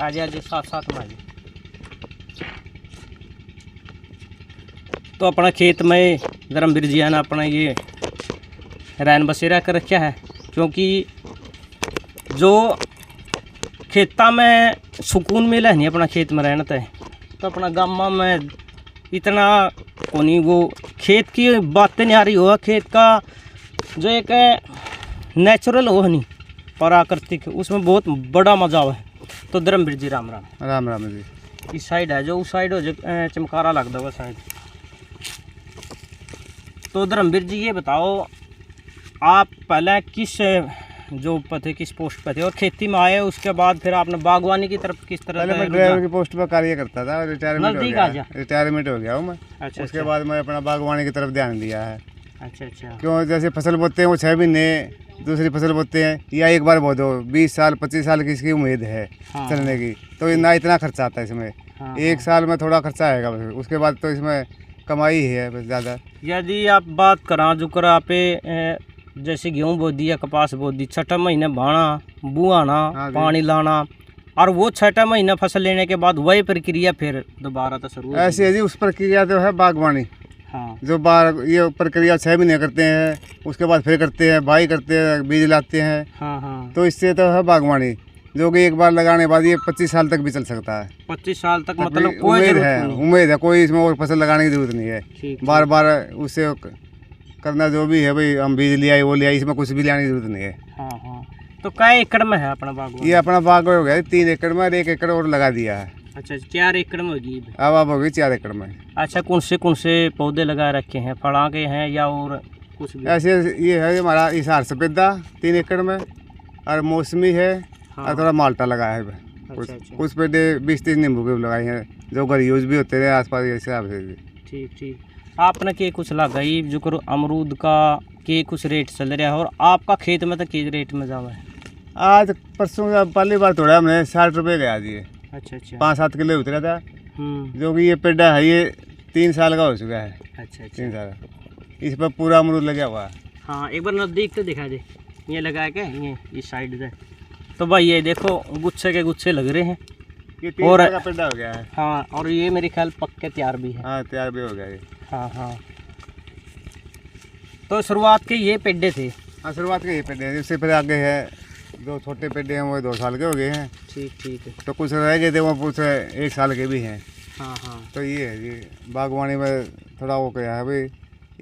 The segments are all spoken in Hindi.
आज आज साथ साथ में आज। तो अपना खेत में धर्मवीर जी ने अपना ये रैन बसेरा कर रखा है, क्योंकि जो खेता में सुकून मिला नहीं अपना खेत में रहना है। तो अपना गाँव में इतना को नहीं, वो खेत की बातें नहीं आ रही हो, खेत का जो एक नेचुरल हो नहीं प्राकृतिक, उसमें बहुत बड़ा मजा हुआ है। तो धर्मवीर जी राम राम। राम राम जी। इस साइड है जो उस साइड हो जो चमकारा लगता हुआ साइड। तो धर्मवीर जी ये बताओ, आप पहले किस जो पर थे, किस पोस्ट पर थे और खेती में आए, उसके बाद फिर आपने बागवानी की तरफ किस तरह? पहले मैं ड्राइवर की पोस्ट पर कार्य करता था, रिटायरमेंट हो गया हूँ मैं। अच्छा, उसके बाद मैं अपना बागवानी की तरफ ध्यान दिया है। अच्छा अच्छा। क्यों, जैसे फसल बोते हैं वो 6 महीने दूसरी फसल बोते हैं, या एक बार बो दो, 20 साल 25 साल की इसकी उम्मीद है चलने की, तो ना इतना खर्चा आता है इसमें। एक साल में थोड़ा खर्चा आएगा, बस उसके बाद तो इसमें कमाई है बस ज़्यादा। यदि आप बात करा जो करा पे जैसे गेहूँ बो दी या कपास बो दी, 6 महीने भाना बुआना पानी लाना, और वो 6 महीने फसल लेने के बाद वही प्रक्रिया फिर दोबारा तो शुरू ऐसी है जी। उस प्रक्रिया तो है बागवानी। हाँ, जो ये प्रक्रिया 6 महीने करते हैं, उसके बाद फिर करते हैं, बाई करते हैं, बीज लाते हैं। हाँ हाँ। तो इससे तो है बागवानी, जो कि एक बार लगाने के बाद ये 25 साल तक भी चल सकता है। 25 साल तक मतलब उम्मीद है, कोई इसमें और फसल लगाने की जरूरत नहीं है। बार बार उससे करना जो भी है भाई, हम बीज लिया वो लिया, इसमें कुछ भी लाने की जरूरत नहीं है। हाँ हाँ। तो कै एकड़ में है अपना बाग? ये अपना बाग हो गया 3 एकड़ में, 1 एकड़ और लगा दिया है। अच्छा, 4 एकड़ में होगी अब हो गई 4 एकड़ में। अच्छा, कौन से पौधे लगा रखे हैं, फड़ा के हैं या और कुछ भी? ऐसे ये है हमारा इसार सफेदा 3 एकड़ में, और मौसमी है। हाँ। और थोड़ा माल्टा लगाया है। कुछ पेड़े 20-30 नींबू के लगाए हैं, जो घर यूज भी होते हैं आसपास के हिसाब से। ठीक ठीक। आपने के कुछ लगाई जो करो अमरूद का के कुछ रेट चल रहा है, और आपका खेत में तो के रेट में जावा है? आज परसों पहली बार तोड़ा हमने 60 रुपये गया जी। अच्छा अच्छा। 5-7 किलो उतरा था। जो कि ये पेड़ा है ये 3 साल का हो चुका है। अच्छा अच्छा। 3 साल इस पर पूरा अमरूद लगा हुआ है। हाँ, एक बार नज़दीक तो दिखा दे, ये लगा के ये इस साइड से। तो भाई ये देखो गुच्छे के गुच्छे लग रहे हैं, ये 3 साल का पेड़ा हो गया है। हाँ, और ये मेरे ख्याल पक्के तैयार भी है। हाँ, तैयार भी हो गया ये। हाँ हाँ। तो शुरुआत के ये पेड़े थे? हाँ, शुरुआत के ये पेड़े हैं। इससे फिर आगे है 2 छोटे पेड़े हैं, वो 2 साल के हो गए हैं। ठीक ठीक है। तो कुछ रह गए थे, वो कुछ 1 साल के भी हैं। हाँ हाँ। तो ये है ये बागवानी में थोड़ा वो क्या है भाई,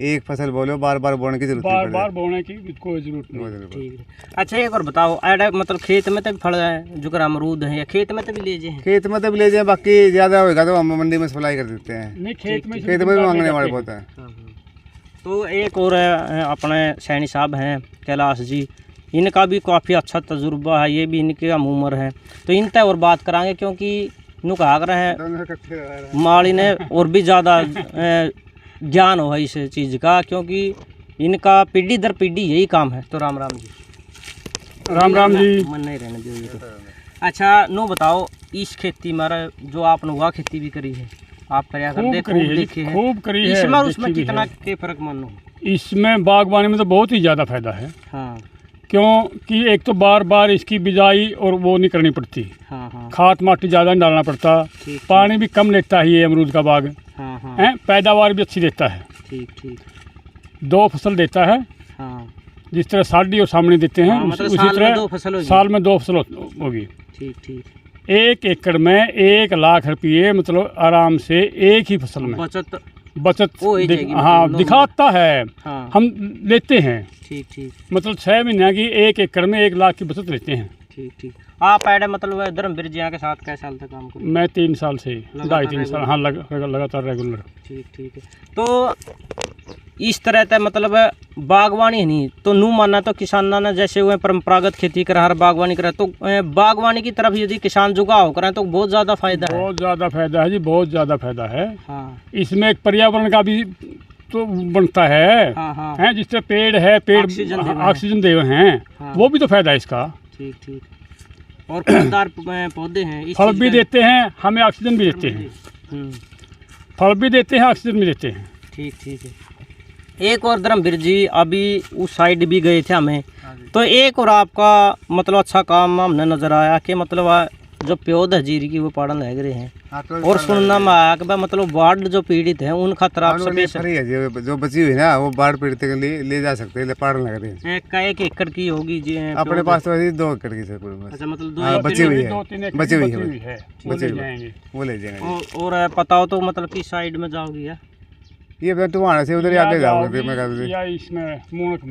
एक फसल बोलो बार बार बोने की जरूरत नहीं, बार बोने की कोई जरूरत नहीं। ठीक है। अच्छा, एक और बताओ, मतलब खेत में तक फल है जो अमरूद है, या खेत में तक ले जाए? खेत में तब ले जाए, बाकी ज़्यादा होगा तो हम मंडी में सप्लाई कर देते हैं। नहीं, खेत में भी मांगने वाले बहुत है। तो एक और अपने सैनी साहब हैं कैलाश जी, इनका भी काफ़ी अच्छा तजुर्बा है, ये भी इनकी हम उम्र है, तो इन तय और बात कराएंगे, क्योंकि नुका रहे माली ने और भी ज़्यादा ज्ञान हो है इस चीज़ का, क्योंकि इनका पीढ़ी दर पीढ़ी यही काम है। तो राम राम जी। राम राम जी। मन नहीं रहने दो। अच्छा, नो बताओ, इस खेती में जो आपने हुआ खेती भी करी है, आप क्या कर देखे हैं? खूब करी है। इसमें उसमें कितना के फर्क मानो? इसमें बागवानी में तो बहुत ही ज़्यादा फायदा है। हाँ, क्योंकि एक तो बार बार इसकी बिजाई और वो नहीं करनी पड़ती। हाँ हाँ। खाद माटी ज़्यादा नहीं डालना पड़ता। पानी भी कम लेता है ये अमरूद का बाग। हाँ हाँ। है, पैदावार भी अच्छी देता है। ठीक ठीक। 2 फसल देता है। हाँ, जिस तरह साड़ी और सामने देते हैं, मतलब उसी तरह साल में 2 फसल होगी। ठीक ठीक। 1 एकड़ में 1 लाख रुपये मतलब आराम से एक ही फसल में बचत हाँ दिखाता है। हाँ। हम लेते हैं। ठीक ठीक। मतलब 6 महीने की 1 एकड़ में 1 लाख की बचत लेते हैं। ठीक ठीक। आप ऐड मतलब धर्मवीर जी के साथ कैसे साल तक काम कर? मैं 3 साल से 2.5-3 साल। हाँ, लगातार रेगुलर। ठीक ठीक है। तो इस तरह से मतलब बागवानी नहीं तो नू मानना, तो किसाना ने जैसे हुए परंपरागत खेती करा हर बागवानी करा, तो बागवानी की तरफ यदि किसान झुकाव करें तो बहुत ज़्यादा फायदा है। बहुत ज़्यादा फायदा है जी, बहुत ज़्यादा फायदा है। हाँ। इसमें एक पर्यावरण का भी तो बनता है। हाँ हाँ। है, जिस तरह पेड़ है, पेड़ ऑक्सीजन दे रहे हैं। हाँ। वो भी तो फायदा है इसका। ठीक ठीक। और फलदार पौधे हैं, फल भी देते हैं, हमें ऑक्सीजन भी देते हैं। फल भी देते हैं, ऑक्सीजन भी देते हैं। ठीक ठीक है। एक और धर्मवीर जी अभी उस साइड भी गए थे हमें, तो एक और आपका मतलब अच्छा काम हमने नज़र आया कि मतलब जो प्योद है जीरी की वो पाड़न लग रहे हैं। हाँ, तो और सुनना में आया कि मतलब बाढ़ जो पीड़ित है उन खतरा आप स्पेशल फ्री है जो बची हुई ना वो बाढ़ पीड़ित के लिए ले जा सकते हैं, पाड़न लग रहे हैं। एक एकड़ की होगी जी अपने पास तो ऐसी 2 एकड़ की सर बस। अच्छा, मतलब हाँ, बची हुई है, बची हुई है, बचे जाएंगे, वो ले जाएंगे। और पताओ तो मतलब किस साइड में जाओगी यार? ये फिर टुहाना से उधर आगे जाओगे या इसमें मूणक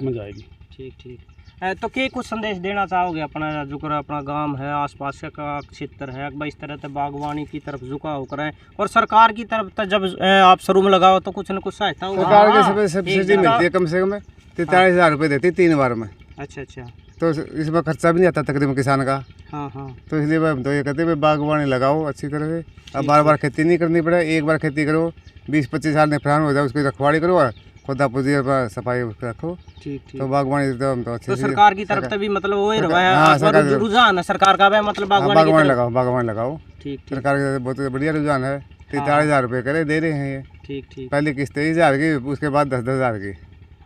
में जाएगी। ठीक ठीक। तो क्या कुछ संदेश देना चाहोगे अपना जो कर अपना गांव है, आसपास का क्षेत्र है, इस तरह से बागवानी की तरफ झुकाव करें और सरकार की तरफ से जब आप शुरू में लगाओ तो कुछ न कुछ सहायता होगा? सरकार के सब्सिडी मिलती है, कम से कम 43,000 रुपये देती है 3 बार में। अच्छा अच्छा। तो इसमें खर्चा भी नहीं आता तकरीबन किसान का। हाँ हाँ। तो इसलिए हम तो ये कहते हैं बागवानी लगाओ अच्छी तरह से, अब बार बार खेती नहीं करनी पड़े, एक बार खेती करो, 20-25 साल निफरान हो जाए, उसकी रखवाली करो और खुदा पूजी सफाई रखो। ठीक ठीक। तो बागवानी तो हम तो अच्छे तो सरकार की तरफ से भी मतलब वही रुझान है सरकार का मतलब बागवानी लगाओ। ठीक। सरकार का बहुत बढ़िया रुझान है। 43,000 रुपये करे दे रहे हैं ये। ठीक ठीक। पहली किस्त 23,000 की, उसके बाद 10,000 की।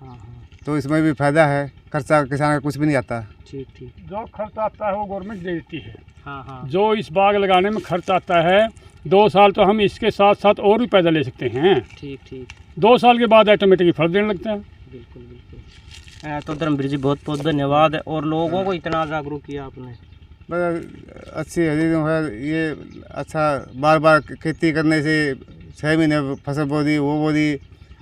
हाँ हाँ। तो इसमें भी फायदा है, खर्चा किसान का कुछ भी नहीं आता। ठीक ठीक। जो खर्च आता है वो गवर्नमेंट दे देती है। हाँ हाँ। जो इस बाग लगाने में खर्च आता है 2 साल तो हम इसके साथ साथ और भी पैदा ले सकते हैं। ठीक ठीक। 2 साल के बाद ऑटोमेटिकली फल देने लगते हैं। बिल्कुल बिल्कुल। तो धर्मवीर जी बहुत बहुत धन्यवाद और लोगों को इतना जागरूक किया आपने। बस अच्छी है जो है ये अच्छा, बार बार खेती करने से 6 महीने फसल बो दी वो बो दी,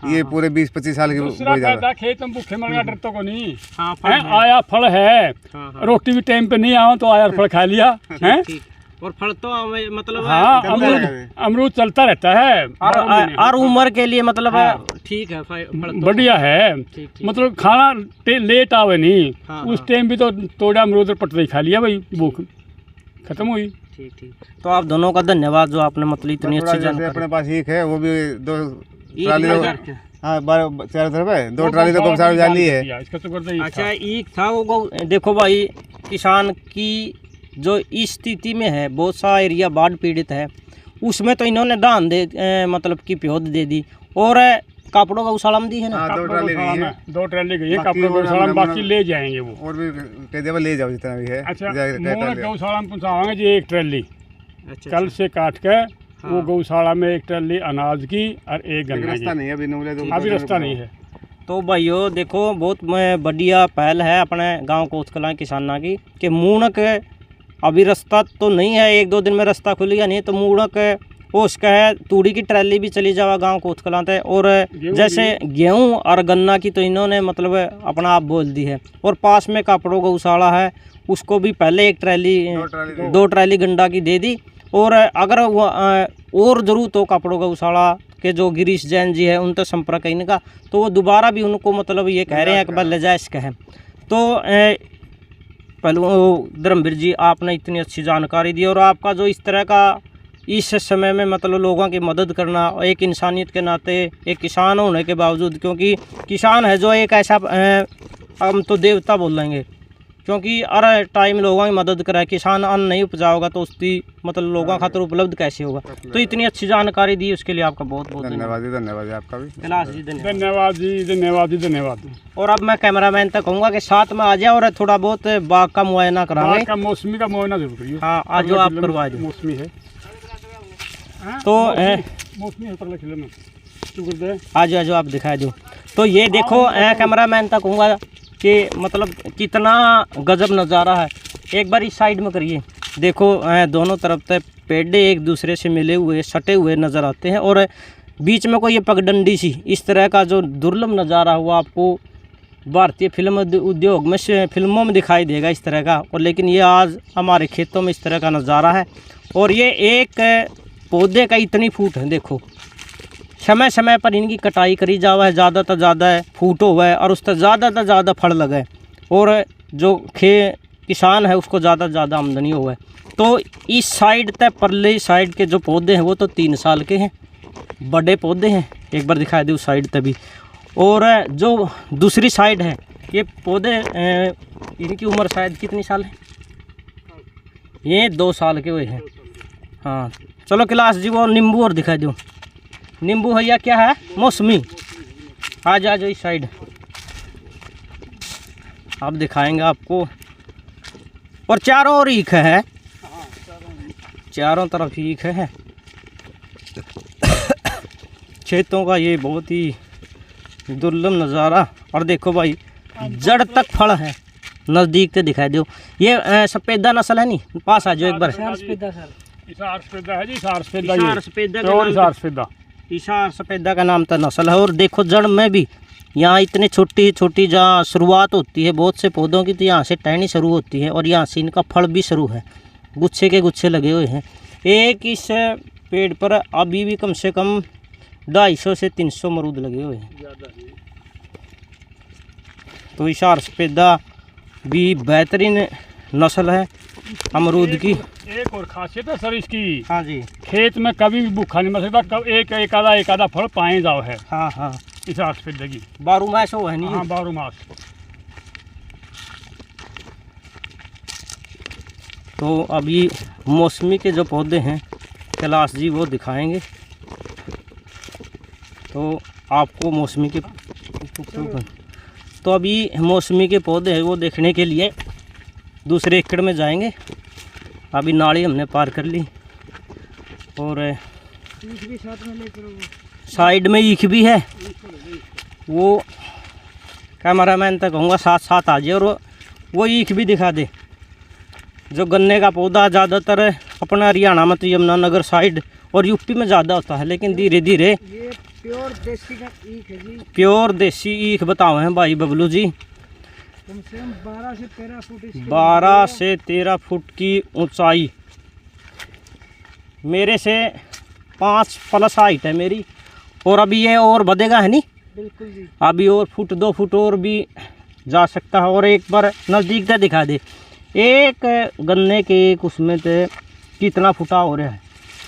ये पूरे 20-25 साल की दूसरा फायदा खेत में भूखे मरना डर तो को नहीं। हाँ, आया फल है। हाँ, रोटी भी टाइम पे नहीं आओ तो आया फल खा लिया है। और फल तो मतलब हाँ, अमरूद चलता रहता है और उम्र के लिए मतलब ठीक है, फल तो बढ़िया है। मतलब खाना लेट आवे नहीं। हाँ, उस टाइम भी तो तोड़ा अमरूद पटरी खा लिया भाई, भूख खत्म हुई। ठीक ठीक। तो आप दोनों का धन्यवाद जो आपने मतलब इतनी अच्छी जानकारी। अपने पास ईख है, वो भी 2 ट्राली। हाँ, 4 तरफ है, 2 ट्राली तो गौशाला जाली है। अच्छा, ईख था वो। देखो भाई, किसान की जो इस स्थिति में है, बहुत सा एरिया बाढ़ पीड़ित है, उसमें तो इन्होंने दान दे मतलब की प्योद दे दी और कापड़ों का गौशाला में दी है ना। 2 ट्राली गई है, 2 ट्राली गई है कापड़ों का गौशाला में, बाकी ले जाएंगे वो और भी कहते ले जाओ जितना भी है। अच्छा, गौशाला में पहुँचावाएंगे जी 1 ट्राली। अच्छा, कल से काट के वो गौशाला में 1 ट्राली अनाज की और 1 गन्ना की। नहीं है अभी रास्ता नहीं है। तो भाइयों देखो, बहुत बढ़िया पहल है अपने गांव कोतकला किसाना की कि मूणक अभी रास्ता तो नहीं है, 1-2 दिन में रास्ता खुलेगा नहीं तो मूणक वो उसका है तूड़ी की ट्रैली भी चली जावा गांव कोतकला तक। और जैसे गेहूं और गन्ना की तो इन्होंने मतलब अपना आप बोल दी है। और पास में कापड़ों गौशाला है, उसको भी पहले 1 ट्रैली 2 ट्रैली गंडा की दे दी। और अगर वो और ज़रूरत हो कापड़ों गौशाला के जो गिरीश जैन जी है उनसे संपर्क इनका, तो वो दोबारा भी उनको मतलब ये कह रहे हैं कि ले जाए इसका है। तो पहले धर्मवीर जी आपने इतनी अच्छी जानकारी दी और आपका जो इस तरह का इस समय में मतलब लोगों की मदद करना एक इंसानियत के नाते, एक किसान होने के बावजूद, क्योंकि किसान है जो एक ऐसा हम तो देवता बोलेंगे, क्योंकि हर टाइम लोगों की मदद करे। किसान अन्न नहीं उपजाओगा तो उसकी मतलब लोगों खातर उपलब्ध कैसे होगा। तो इतनी अच्छी जानकारी दी उसके लिए आपका बहुत बहुत धन्यवाद जी आपका भी। कैलाश जी धन्यवाद जी, धन्यवाद जी, धन्यवाद। और अब मैं कैमरामैन तक कहूँगा कि साथ में आ जाए और थोड़ा बहुत बाग का मुआयना कराएंगे। मौसमी का मुआयना जरूर करिए। हाँ, आज जो आप करवा दो। मौसमी है तो मौसमी है, आज आप दिखा दो। तो ये देखो, कैमरामैन तक कहूँगा कि मतलब कितना गजब नज़ारा है। एक बार इस साइड में करिए, देखो दोनों तरफ से पेड़ एक दूसरे से मिले हुए सटे हुए नज़र आते हैं और बीच में कोई ये पगडंडी सी, इस तरह का जो दुर्लभ नज़ारा हुआ आपको भारतीय फिल्म उद्योग में फिल्मों में दिखाई देगा इस तरह का। और लेकिन ये आज हमारे खेतों में इस तरह का नज़ारा है। और ये एक पौधे का इतनी फूट है, देखो समय समय पर इनकी कटाई करी जावा है, ज़्यादा तो ज़्यादा फूट हुआ है और उससे ज़्यादा तो ज़्यादा फल लगे और जो किसान है उसको ज़्यादा से ज़्यादा आमदनी हुआ है। तो इस साइड तक परले साइड के जो पौधे हैं वो तो 3 साल के हैं, बड़े पौधे हैं। एक बार दिखा दे उस साइड तक भी। और जो दूसरी साइड है ये पौधे इनकी उम्र शायद कितनी साल है, ये 2 साल के हुए हैं। हाँ चलो कैलाश जी वो नींबू और दिखा दो। नींबू है या क्या है, मौसमी। आ जाओ इस साइड, आप दिखाएंगे आपको। और चारों ओर ईख है। चारों तरफ ईख है। खेतों का ये बहुत ही दुर्लभ नज़ारा। और देखो भाई जड़ तक फल है, नज़दीक से दिखाई दो। ये सफेदा नस्ल है, नहीं पास आ जाओ एक बार। इशार सफेदा है जी, इशार सफेदा, इशार सफेदा इशार सफेदा का नाम था नस्ल है। और देखो जड़ में भी यहाँ इतने छोटी छोटी जहाँ शुरुआत होती है बहुत से पौधों की, तो यहाँ से टहनी शुरू होती है और यहाँ से इनका फल भी शुरू है। गुच्छे के गुच्छे लगे हुए हैं। एक इस पेड़ पर अभी भी कम से कम 250 से 300 अमरूद लगे हुए हैं। तो इशार सफेदा भी बेहतरीन नस्ल है अमरूद की। एक और खासियत है सर इसकी, हाँ जी, खेत में कभी भी भूखा नहीं मर सकता, कब एक आधा फल पाए जाओ है। हाँ हाँ, इशार सफेदा की 12 मास हो है नहीं। हाँ 12 मास। तो अभी मौसमी के जो पौधे हैं कैलाश जी वो दिखाएंगे। तो आपको मौसमी के तो अभी मौसमी के पौधे हैं वो देखने के लिए दूसरे एकड़ में जाएंगे। अभी नाली हमने पार कर ली और साइड में ईख भी है। वो कैमरामैन तक कहूँगा साथ साथ आ जाए और वो ईख भी दिखा दे। जो गन्ने का पौधा ज़्यादातर अपना हरियाणा में तो यमुनानगर साइड और यूपी में ज़्यादा होता है, लेकिन धीरे धीरे ये प्योर देसी का ईख है जी। प्योर देसी ईख बताओ हैं भाई बबलू जी। कम से कम 12 से 13 फुट इसकी 12 से 13 फुट की ऊंचाई, मेरे से 5 प्लस हाइट है मेरी। और अभी ये और बढ़ेगा है नहीं, बिल्कुल जी। अभी और फुट 2 फुट और भी जा सकता है। और एक बार नज़दीक से दिखा दे, एक गन्ने के एक उसमें से कितना फुटा हो रहा है,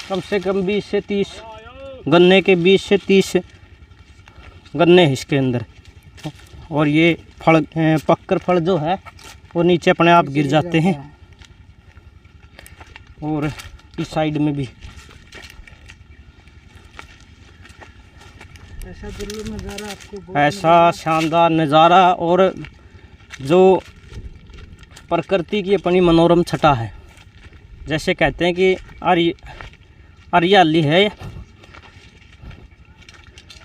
कम से कम 20 से 30 गन्ने के 20 से 30 गन्ने हैं इसके अंदर। और ये फल पक्कर फल जो है वो नीचे अपने आप गिर जाते हैं। और इस साइड में भी ऐसा दुर्लभ नज़ारा आपको बहुत ऐसा शानदार नज़ारा और जो प्रकृति की अपनी मनोरम छटा है। जैसे कहते हैं कि हरियाली है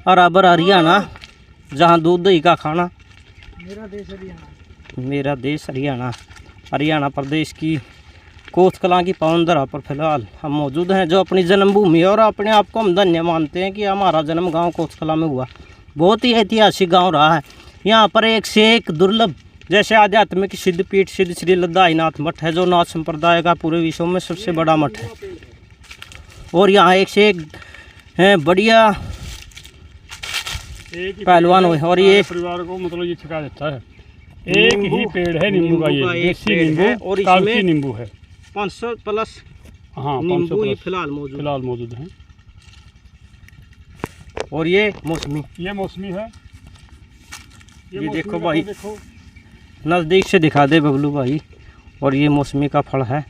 बराबर हरियाणा, जहाँ दूध दही का खाना। मेरा देश हरियाणा, मेरा देश हरियाणा। हरियाणा प्रदेश की कोस कलां की पावन धरा पर फिलहाल हम मौजूद हैं, जो अपनी जन्मभूमि और अपने आप को हम धन्य मानते हैं कि हमारा जन्म गांव कोस कलां में हुआ। बहुत ही ऐतिहासिक गांव रहा है। यहाँ पर एक से एक दुर्लभ, जैसे आध्यात्मिक सिद्धपीठ सिद्ध श्री लद्दाईनाथ मठ है, जो नाथ संप्रदाय का पूरे विश्व में सबसे बड़ा मठ है। और यहाँ एक से एक बढ़िया पहलवान हुए। और ये परिवार को मतलब ये छिका देता है। एक ही पेड़ है नींबू का, ये देसी नींबू और कागजी नींबू है। 500 प्लस हाँ नींबू 500 फिलहाल मौजूद हैं। और ये मौसमी, ये मौसमी है। ये देखो भाई, नज़दीक से दिखा दे बबलू भाई। और ये मौसमी का फल है।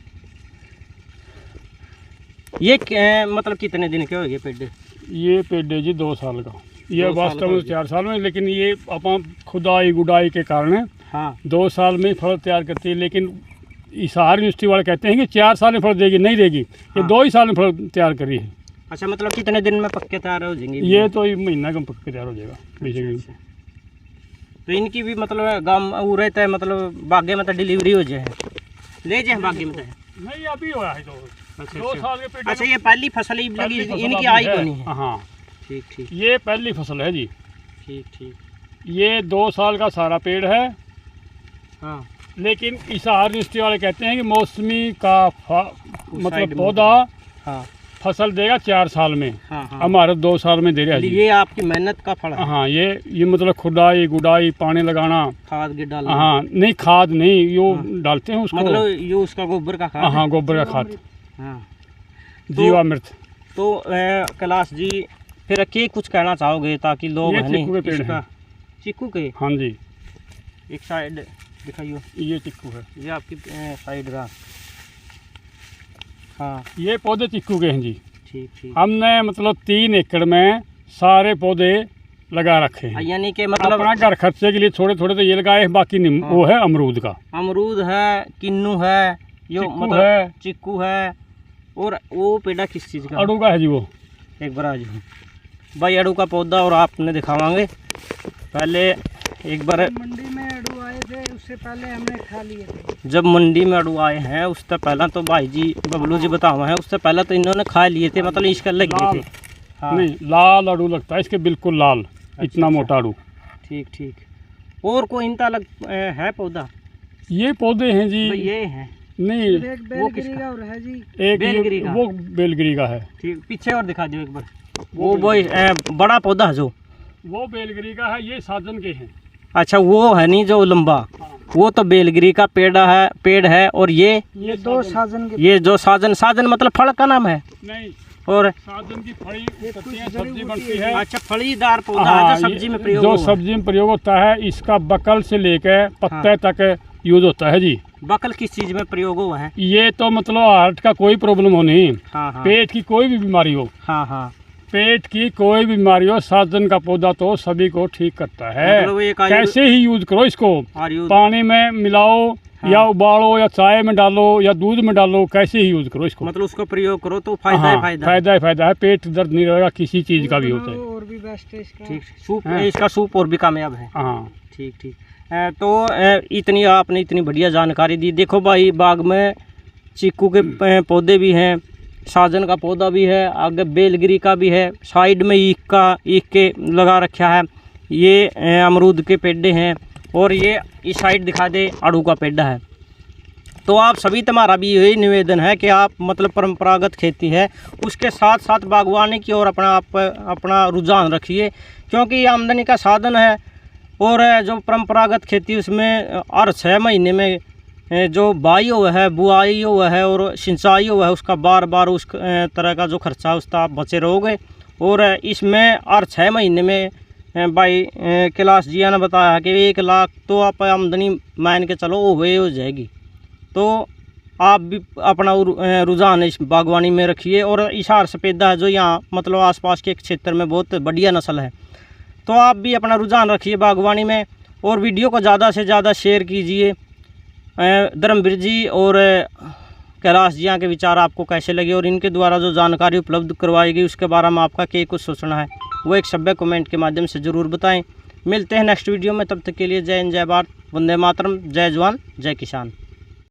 ये मतलब कितने दिन के हो गए पेड़? ये पेड़ है जी 2 साल का। ये वास्तव में 4 साल में, लेकिन ये अपन खुदाई गुडाई के कारण हाँ 2 साल में फल तैयार करती है। लेकिन हिसार यूनिवर्सिटी वाले कहते हैं कि 4 साल में फल देगी, नहीं देगी। ये 2 ही साल में फल तैयार करी है। अच्छा, मतलब कितने दिन में पक्के तैयार हो जाएंगे? ये तो महीना कम पक्के तैयार हो जाएगा बेसिकली। तो इनकी भी मतलब गाँव रहता है, मतलब बागे में तो डिलीवरी हो जाए, ले जाए बागे में? नहीं अभी हुआ है 2 साल के पेड़। अच्छा, ये पहली फसल ही लगी इनकी आई को नहीं है? हाँ ठीक ठीक, ये पहली फसल है जी। ठीक ठीक। ये 2 साल का सारा पेड़ है। हाँ, लेकिन हिसार यूनिवर्सिटी वाले कहते हैं कि मौसमी का मतलब पौधा हाँ फसल देगा 4 साल में। हाँ हाँ, हमारे 2 साल में दे रहा है जी। ये आपकी मेहनत का फल है। हाँ ये मतलब खुदाई गुडाई पानी लगाना, खाद गिर डालना? हाँ नहीं खाद नहीं, यो डालते हैं उसको, मतलब ये उसका गोबर का खाद? हाँ गोबर का खाद, हाँ, जीवामृत। तो कैलाश जी फिर के कुछ कहना चाहोगे ताकि लोग ये है चिक्कू के पेड़ इसका हैं। चिक्कू के? हाँ जी, एक साइड दिखाइए। ये चिक्कू है, ये आपकी साइड रहा। हाँ ये पौधे चिक्कू के हैं जी। ठीक ठीक। हमने मतलब 3 एकड़ में सारे पौधे लगा रखे हैं। यानी कि मतलब अपना घर खर्चे के लिए थोड़े थोड़े तो ये लगाए हैं, बाकी हाँ। वो है अमरूद का। अमरूद है, किन्नू है, यो चिक्कू मतलब है, चिक्कू है, और वो पेड़ा किस चीज़ का? अड़ू का है जी वो। एक बार आ जाओ भाई, अड़ू का पौधा और आपने दिखावांगे। पहले एक बार मंडी में अड़ू आए थे, उससे पहले हमने खा लिए थे। जब मंडी में अड़ू आए हैं उससे पहला तो भाई जी बबलू जी बतावा है, उससे पहले तो इन्होंने खा लिए थे, मतलब इसका लग गए थे। हाँ नहीं, लाल अड़ू लगता है इसके, बिल्कुल लाल। इतना मोटा अड़ू। ठीक ठीक। और कोई इनता अलग है पौधा? ये पौधे हैं जी। भाई ये हैं? नहीं, एक बेलगिरी का और है जी। एक बेलगिरी का। वो बेलगिरी का है। ठीक, पीछे और दिखा दो एक बार। वो बड़ा पौधा है जो, वो बेलगिरी का है, ये साजन के हैं। अच्छा वो है नहीं जो लंबा, वो तो बेलगिरी का पेड़ है। और ये दो साजन के। ये जो साजन मतलब फल का नाम है? नहीं, और साजन की फली सब्जी बनती है। अच्छा, फलीदार पौधा है जो सब्जी में प्रयोग जो होगा। सब्जी में प्रयोग होता है। इसका बकल से लेकर पत्ते तक यूज होता है जी। बकल किस चीज में प्रयोग हुआ है? ये तो मतलब हार्ट का कोई प्रॉब्लम हो नहीं, हाँ हाँ पेट की कोई भी बीमारी हो, हाँ हाँ, पेट की कोई बीमारी हो, साजन का पौधा तो सभी को ठीक करता है। मतलब एक कैसे ही यूज करो इसको, पानी में मिलाओ, हाँ। या उबालो, या चाय में डालो, या दूध में डालो, कैसे ही यूज करो इसको। मतलब उसका प्रयोग करो तो फायदा ही फायदा। फायदा ही फायदा है। पेट दर्द नहीं रहेगा किसी चीज का भी होता है। और भी बेस्ट है इसका। ठीक, सूप इसका सूप और भी कामयाब है। हाँ ठीक ठीक। तो इतनी आपने इतनी बढ़िया जानकारी दी। देखो भाई, बाग में चीकू के पौधे भी हैं, साजन का पौधा भी है, आगे बेलगिरी का भी है, साइड में ईख के लगा रखा है, ये अमरूद के पेड़े हैं, और ये इस साइड दिखा दे अड़ू का पेड़ा है। तो आप सभी, तुम्हारा भी यही निवेदन है कि आप मतलब परंपरागत खेती है उसके साथ साथ बागवानी की ओर अपना रुझान रखिए, क्योंकि ये आमदनी का साधन है। और जो परंपरागत खेती उसमें हर 6 महीने में जो बाई हुआ है, बुआई हुआ है और सिंचाई हुआ है, उसका बार बार उस तरह का जो खर्चा उसका आप बचे रहोगे। और इसमें हर 6 महीने में भाई कैलाश जिया ने बताया कि 1 लाख तो आप आमदनी मान के चलो हुए हो जाएगी। तो आप भी अपना रुझान इस बागवानी में रखिए। और इशार सफ़ेदा है जो यहाँ मतलब आसपास के क्षेत्र में बहुत बढ़िया नस्ल है, तो आप भी अपना रुझान रखिए बागवानी में। और वीडियो को ज़्यादा से ज़्यादा शेयर कीजिए। धर्मवीर जी और कैलाश जिया के विचार आपको कैसे लगे और इनके द्वारा जो जानकारी उपलब्ध करवाई गई उसके बारे में आपका क्या कुछ सोचना है, वो एक सभ्य कमेंट के माध्यम से ज़रूर बताएं। मिलते हैं नेक्स्ट वीडियो में, तब तक के लिए जय हिंद, जय भारत, वंदे मातरम, जय जवान, जय किसान।